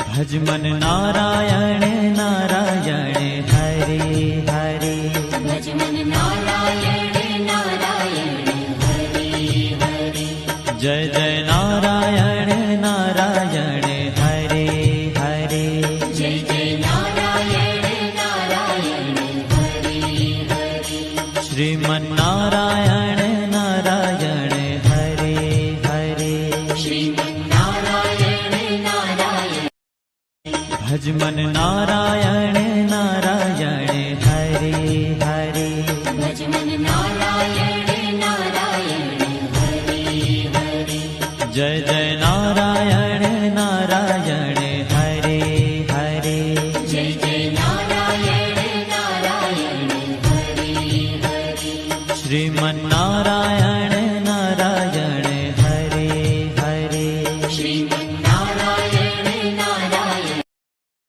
भज मन नारायण नारायण हरे हरे। भज मन नारायण नारायण हरे हरे। जय जय नारायण नारायण हरे हरे। जय जय नारायण नारायण हरे हरे। श्रीमन नारायण नारायण हरे हरे। श्रीमन नारायण नारायण। भज मन नारायण नारायण